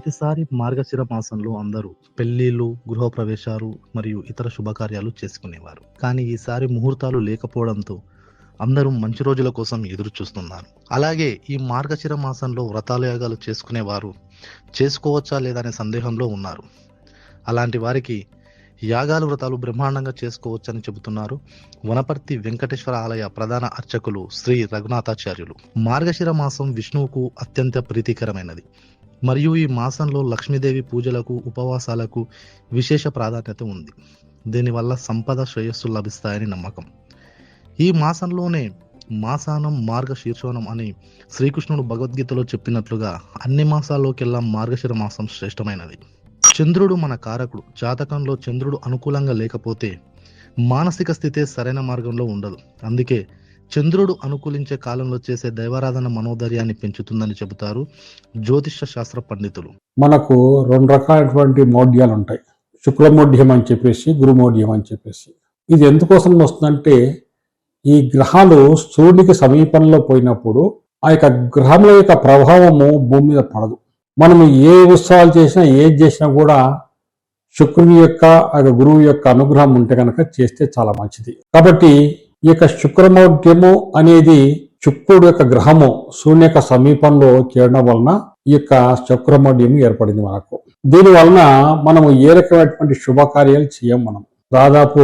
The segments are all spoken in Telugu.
ప్రతిసారి మార్గశిర మాసంలో అందరూ పెళ్లిళ్ళు, గృహప్రవేశాలు మరియు ఇతర శుభకార్యాలు చేసుకునేవారు. కానీ ఈసారి ముహూర్తాలు లేకపోవడంతో అందరూ మంచి రోజుల కోసం ఎదురు చూస్తున్నారు. అలాగే ఈ మార్గశిర మాసంలో వ్రతాలు యాగాలు చేసుకునేవారు చేసుకోవచ్చా లేదా అనే సందేహంలో ఉన్నారు. అలాంటి వారికి యాగాలు వ్రతాలు బ్రహ్మాండంగా చేసుకోవచ్చని చెబుతున్నారు వనపర్తి వెంకటేశ్వర ఆలయ ప్రధాన అర్చకులు శ్రీ రఘునాథాచార్యులు. మార్గశిర మాసం విష్ణువుకు అత్యంత ప్రీతికరమైనది మరియు ఈ మాసంలో లక్ష్మీదేవి పూజలకు, ఉపవాసాలకు విశేష ప్రాధాన్యత ఉంది. దీనివల్ల సంపద, శ్రేయస్సు లభిస్తాయని నమ్మకం. ఈ మాసంలోనే మాసానం మార్గశీర్షోణం అని శ్రీకృష్ణుడు భగవద్గీతలో చెప్పినట్లుగా అన్ని మాసాల్లోకెల్లా మార్గశిర మాసం శ్రేష్టమైనది. చంద్రుడు మన కారకుడు. జాతకంలో చంద్రుడు అనుకూలంగా లేకపోతే మానసిక స్థితే సరైన మార్గంలో ఉండదు. అందుకే చంద్రుడు అనుకూలించే కాలంలో చేసే దైవారాధన మనోధైర్యాన్ని పెంచుతుందని చెబుతారు జ్యోతిష శాస్త్ర పండితులు. మనకు రెండు రకాలైనటువంటి మౌఢ్యాలు ఉంటాయి. శుక్రమౌఢ్యం అని చెప్పేసి, గురుమౌఢ్యం అని చెప్పేసి. ఇది ఎందుకోసం వస్తుందంటే, ఈ గ్రహాలు సూర్యుడికి సమీపంలో పోయినప్పుడు ఆ యొక్క గ్రహముల యొక్క ప్రభావము భూమి మీద పడదు. మనం ఏ ఉత్సవాలు చేసినా, ఏది చేసినా కూడా శుక్రుని యొక్క గురువు యొక్క అనుగ్రహం ఉంటే కనుక చేస్తే చాలా మంచిది. కాబట్టి ఈ యొక్క శుక్రమౌఢ్యము అనేది శుక్రుడు యొక్క గ్రహము సూర్యుని యొక్క సమీపంలో చేరడం వలన ఈ యొక్క శుక్రమౌఢ్యం ఏర్పడింది మనకు. దీని వలన మనము ఏ రకమైనటువంటి శుభకార్యాలు చేయం. మనం దాదాపు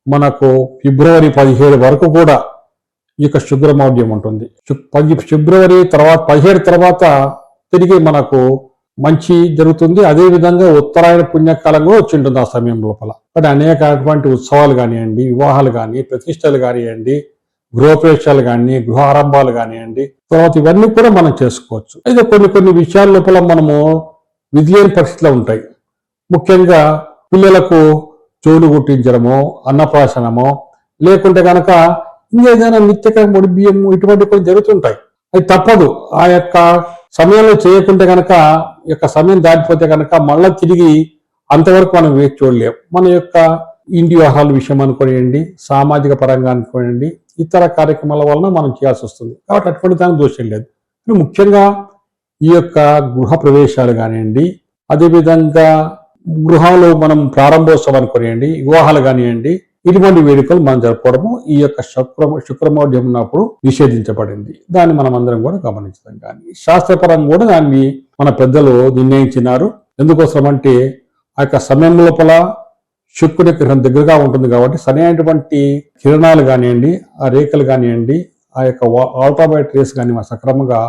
మనకు ఫిబ్రవరి 17 వరకు కూడా ఈ యొక్క శుక్రమౌఢ్యం ఉంటుంది. ఫిబ్రవరి తర్వాత 17 తర్వాత తిరిగి మనకు మంచి జరుగుతుంది. అదే విధంగా ఉత్తరాయణ పుణ్యకాలం కూడా వచ్చి ఉంటుంది ఆ సమయం లోపల. కానీ అనేకటువంటి ఉత్సవాలు కానివ్వండి, వివాహాలు కానీ, ప్రతిష్టలు కానివ్వండి, గృహప్రవేశాలు కానీ, గృహ ఆరంభాలు కానివ్వండి, తర్వాత ఇవన్నీ కూడా మనం చేసుకోవచ్చు. అయితే కొన్ని విషయాల లోపల మనము విధిలేని పరిస్థితులు ఉంటాయి. ముఖ్యంగా పిల్లలకు చెవులు కుట్టించడమో, అన్నప్రాశనమో, లేకుంటే కనుక ఇంకేదైనా నిత్యక ముడి బియ్యము ఇటువంటి కొన్ని జరుగుతుంటాయి. అది తప్పదు. ఆ యొక్క సమయంలో చేయకుంటే కనుక ఈ యొక్క సమయం దాటిపోతే కనుక మళ్ళీ తిరిగి అంతవరకు మనం వేచి చూడలేం. మన యొక్క ఇంటి వ్యవహారాల విషయం అనుకోనివ్వండి, సామాజిక పరంగా అనుకోనివ్వండి, ఇతర కార్యక్రమాల వలన మనం చేయాల్సి వస్తుంది. కాబట్టి అటువంటి దానికి దోషం లేదు. ముఖ్యంగా ఈ యొక్క గృహ ప్రవేశాలు కానివ్వండి, అదేవిధంగా గృహంలో మనం ప్రారంభోత్సవం అనుకోనివ్వండి, వివాహాలు కానివ్వండి, ఇటువంటి వేడుకలు మనం జరుపుకోవడము ఈ యొక్క శుక్రమౌఢ్యం ఉన్నప్పుడు నిషేధించబడింది. దాన్ని మనం అందరం కూడా గమనించడం. కానీ శాస్త్రపరంగా కూడా దాన్ని మన పెద్దలు నిర్ణయించినారు. ఎందుకోసం అంటే ఆ యొక్క సమయం లోపల శుక్రుడి గ్రహం దగ్గరగా ఉంటుంది కాబట్టి సరైనటువంటి కిరణాలు కానివ్వండి, ఆ రేఖలు కానివ్వండి, ఆ యొక్క అల్ట్రావైలెట్ రేస్ కానీ సక్రమంగా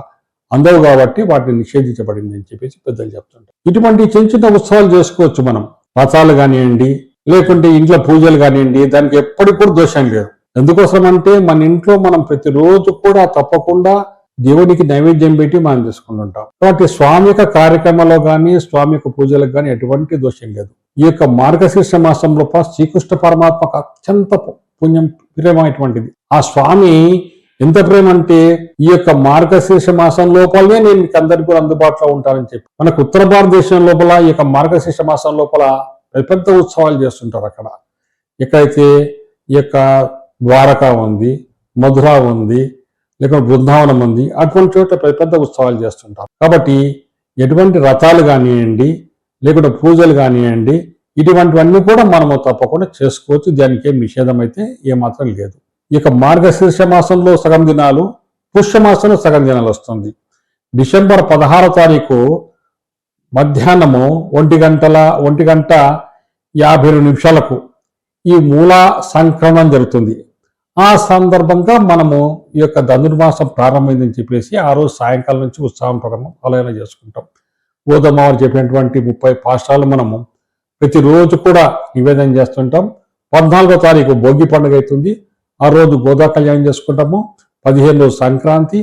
అందవు కాబట్టి వాటిని నిషేధించబడింది అని చెప్పేసి పెద్దలు చెప్తుంటారు. ఇటువంటి చిన్న ఉత్సవాలు చేసుకోవచ్చు మనం. వ్రతాలు కానివ్వండి, లేకుంటే ఇంట్లో పూజలు కానివ్వండి, దానికి ఎప్పటికి కూడా దోషం లేదు. ఎందుకోసం అంటే మన ఇంట్లో మనం ప్రతిరోజు కూడా తప్పకుండా దేవునికి నైవేద్యం పెట్టి మనం తీసుకుంటుంటాం. కాబట్టి స్వామిక కార్యక్రమంలో కానీ, స్వామిక పూజలకు కానీ ఎటువంటి దోషం లేదు. ఈ యొక్క మార్గశీర్ష మాసంలో శ్రీకృష్ణ పరమాత్మకు అత్యంత పుణ్యం ప్రియమైనటువంటిది. ఆ స్వామి ఎంత ప్రేమ అంటే ఈ యొక్క మార్గశీర్ష మాసం లోపలనే నేను మీకు అందరికీ కూడా అందుబాటులో ఉంటానని చెప్పి మనకు ఉత్తర భారతదేశం లోపల ఈ యొక్క మార్గశీర్ష మాసం లోపల పెద్ద ఉత్సవాలు చేస్తుంటారు. అక్కడ ఎక్కడైతే ఈ యొక్క ద్వారకా ఉంది, మధుర ఉంది, లేకుంటే బృందావనం ఉంది, అటువంటి చోట్ల పెద్ద ఉత్సవాలు చేస్తుంటారు. కాబట్టి ఎటువంటి రథాలు కానివ్వండి, లేకుంటే పూజలు కానివ్వండి, ఇటువంటివన్నీ కూడా మనము తప్పకుండా చేసుకోవచ్చు. దానికి ఏం నిషేధం అయితే ఏమాత్రం లేదు. ఈ యొక్క మార్గశీర్ష మాసంలో సగం దినాలు, పుష్యమాసంలో సగం దినాలు వస్తుంది. డిసెంబర్ 16వ తారీఖు మధ్యాహ్నము 1:52 ఈ మూలా సంక్రమణం జరుగుతుంది. ఆ సందర్భంగా మనము ఈ యొక్క ధనుర్మాసం ప్రారంభమైందని చెప్పేసి ఆ రోజు సాయంకాలం నుంచి ఉత్సాహం ఆలోచన చేసుకుంటాం. గోధుమవారు చెప్పినటువంటి 30 పాఠశాలలు మనము ప్రతిరోజు కూడా నివేదన చేస్తుంటాం. 14వ తారీఖు భోగి పండుగ అవుతుంది. ఆ రోజు గోదా కళ్యాణం చేసుకుంటాము. 15 రోజు సంక్రాంతి,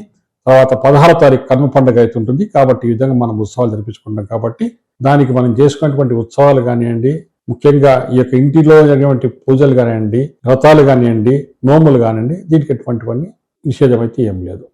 తర్వాత 16వ తారీఖు కనుమ పండుగ అవుతుంటుంది. కాబట్టి ఈ విధంగా మనం ఉత్సవాలు జరిపించుకుంటాం. కాబట్టి దానికి మనం చేసుకున్నటువంటి ఉత్సవాలు కానివ్వండి, ముఖ్యంగా ఈ యొక్క ఇంటిలో జరిగినటువంటి పూజలు కానివ్వండి, వ్రతాలు కానివ్వండి, నోములు కానివ్వండి, దీనికి ఎటువంటివన్నీ నిషేధం అయితే ఏం లేదు.